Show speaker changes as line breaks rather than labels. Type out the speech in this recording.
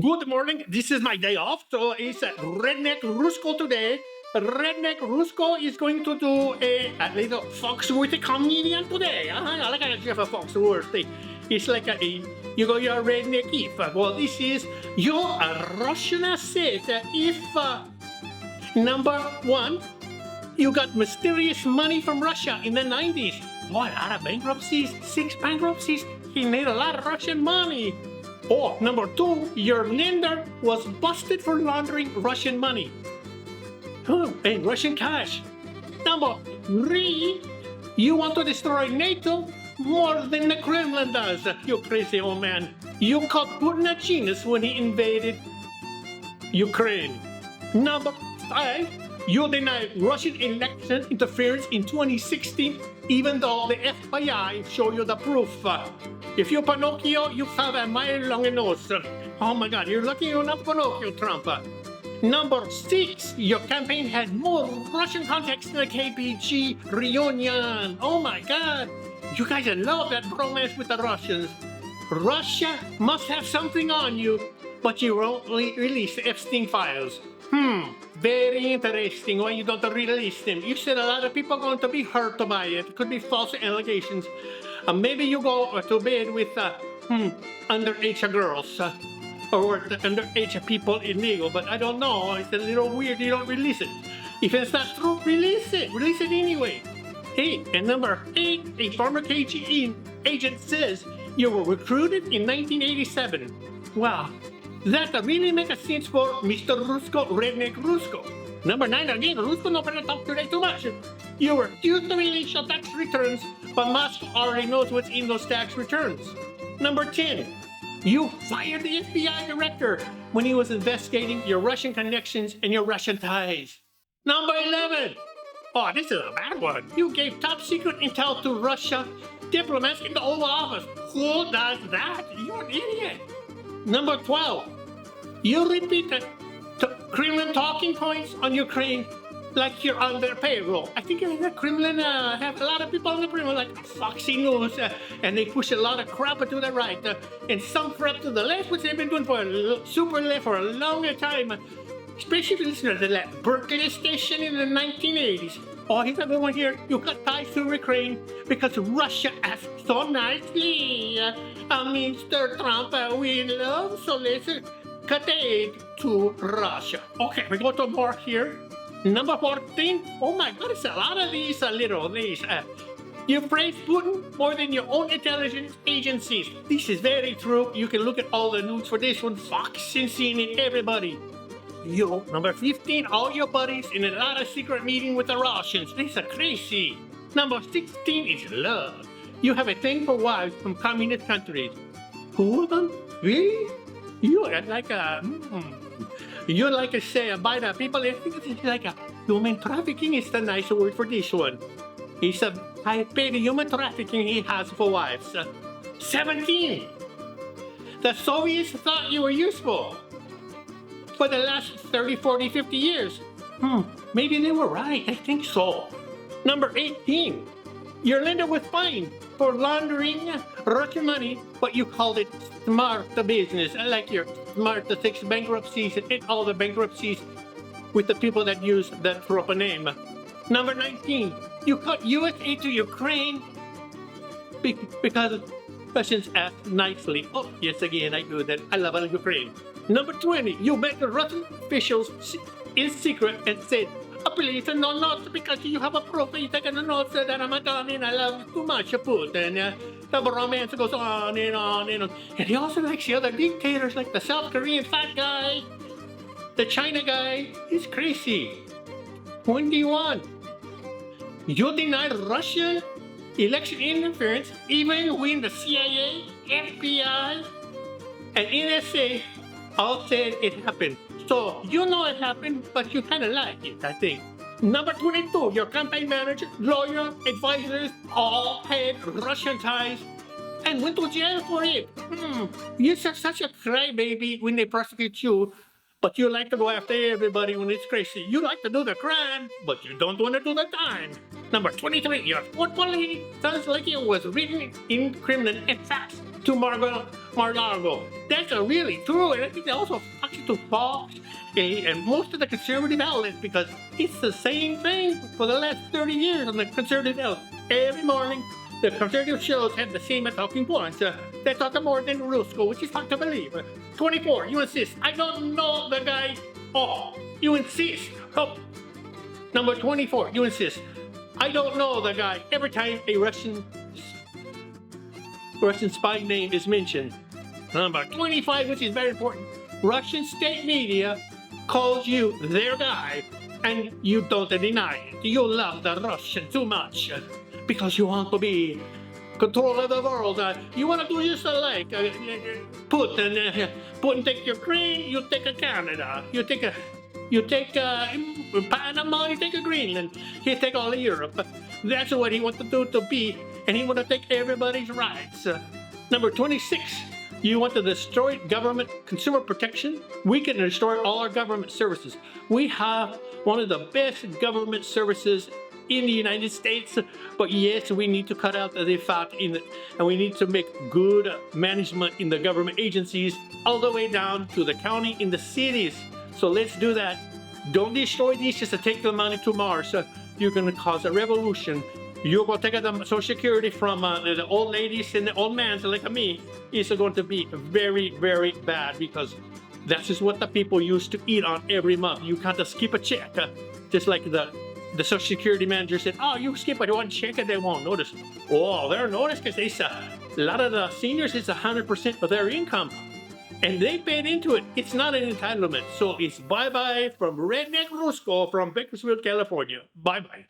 Good morning. This is my day off, so it's Redneck Rusko today. Redneck Rusko is going to do a little Foxworthy comedian today. I like a Jeff Foxworthy. It's like you're a redneck if. Well, this is you're a Russian asset. If number one, you got mysterious money from Russia in the 90s. Boy, a lot of bankruptcies, 6 bankruptcies. He made a lot of Russian money. Or number two, your lender was busted for laundering Russian money. Oh, and Russian cash. Number three, you want to destroy NATO more than the Kremlin does. You crazy old man. You called Putin a genius when he invaded Ukraine. Number five, you denied Russian election interference in 2016, even though the FBI showed you the proof. If you're Pinocchio, you have a mile long nose. Oh my God, you're lucky you're not Pinocchio, Trump. Number six, your campaign had more Russian contacts than the KPG reunion. Oh my God, you guys love that bromance with the Russians. Russia must have something on you, but you won't release the Epstein files. Very interesting why you don't release them. You said a lot of people are going to be hurt by it. It could be false allegations. Maybe you go to bed with underage girls or the underage people illegal, but I don't know. It's a little weird. You don't release it. If it's not true, release it. Release it anyway. Hey, and number 8, a former KGB agent says you were recruited in 1987. Wow. That really makes sense for Mr. Rusko, Redneck Rusko. Number 9, again, Rusko, no better talk today too much. You were due to release your tax returns, but Musk already knows what's in those tax returns. Number 10, you fired the FBI director when he was investigating your Russian connections and your Russian ties. Number 11, oh, this is a bad one. You gave top secret intel to Russia diplomats in the Oval Office. Who does that? You're an idiot. Number 12, you repeated Kremlin talking points on Ukraine like you're on their payroll. I think the Kremlin have a lot of people on the Kremlin like Foxy News, and they push a lot of crap to the right and some crap to the left, which they've been doing for super left for a long time. Especially if you listen to that Berkeley station in the 1980s. Oh, here's another one here. You got ties to Ukraine because Russia asked so nicely. Mr. Trump, we love, so let's cut the aid to Russia. Okay, we go to more here. Number 14. Oh my God, it's a lot of these you praise Putin more than your own intelligence agencies. This is very true. You can look at all the news for this one. Fox and CNN, everybody. You, number 15, all your buddies in a lot of secret meeting with the Russians. This is crazy. Number 16 is love. You have a thing for wives from communist countries. Who of them? Really? You're like say by the people. I think it's like a human trafficking is the nice word for this one. It's a high-paid human trafficking he has for wives. 17. The Soviets thought you were useful for the last 30, 40, 50 years. Maybe they were right. I think so. Number 18. Your lender was fined for laundering Russian money, but you called it smart business. I like your smart to 6 bankruptcies and hit all the bankruptcies with the people that use that proper name. Number 19. You cut U.S. aid to Ukraine because Russians asked nicely. Oh, yes, again, I do that. I love Ukraine. Number 20. You met the Russian officials in secret and said, please, no notes because you have a proof. You take a notes that I'm a dummy and I love too much Putin. The romance goes on and on and on. And he also likes the other dictators like the South Korean fat guy, the China guy. He's crazy. 21. You denied Russian election interference even when the CIA, FBI, and NSA all said it happened. So, you know it happened, but you kind of like it, I think. Number 22, your campaign manager, lawyer, advisors all had Russian ties and went to jail for it. You're such a crybaby when they prosecute you, but you like to go after everybody when it's crazy. You like to do the crime, but you don't want to do the time. Number 23, your football sounds like it was written in Kremlin and fax to Mar-a-Lago. That's really true, and I think they also fax it to Fox and most of the conservative outlets because it's the same thing for the last 30 years on the conservative outlets. Every morning, the conservative shows have the same talking points. They talk more than Rusko, which is hard to believe. 24, you insist. I don't know the guy. Oh, you insist. Oh. Number 24, you insist. I don't know the guy every time a Russian spy name is mentioned. Number 25, which is very important. Russian state media calls you their guy, and you don't deny it. You love the Russian too much because you want to be control of the world. You want to do just like Putin. Putin take Ukraine, you take Canada. You take Panama, you take Greenland. He take all of Europe. That's what he wants to do to be, and he want to take everybody's rights. Number 26. You want to destroy government consumer protection? We can destroy all our government services. We have one of the best government services in the United States, but yes, we need to cut out the fat and we need to make good management in the government agencies all the way down to the county in the cities. So let's do that. Don't destroy these just to take the money to Mars. You're going to cause a revolution. You're going to take the Social Security from the old ladies and the old men like me. It's going to be very, very bad because that's just what the people used to eat on every month. You can't just skip a check. Just like the Social Security manager said, oh, you skip it one check and they won't notice. Oh, they'll notice because a lot of the seniors, it's 100% of their income. And they paid into it. It's not an entitlement. So it's bye-bye from Redneck Rusko from Bakersfield, California. Bye-bye.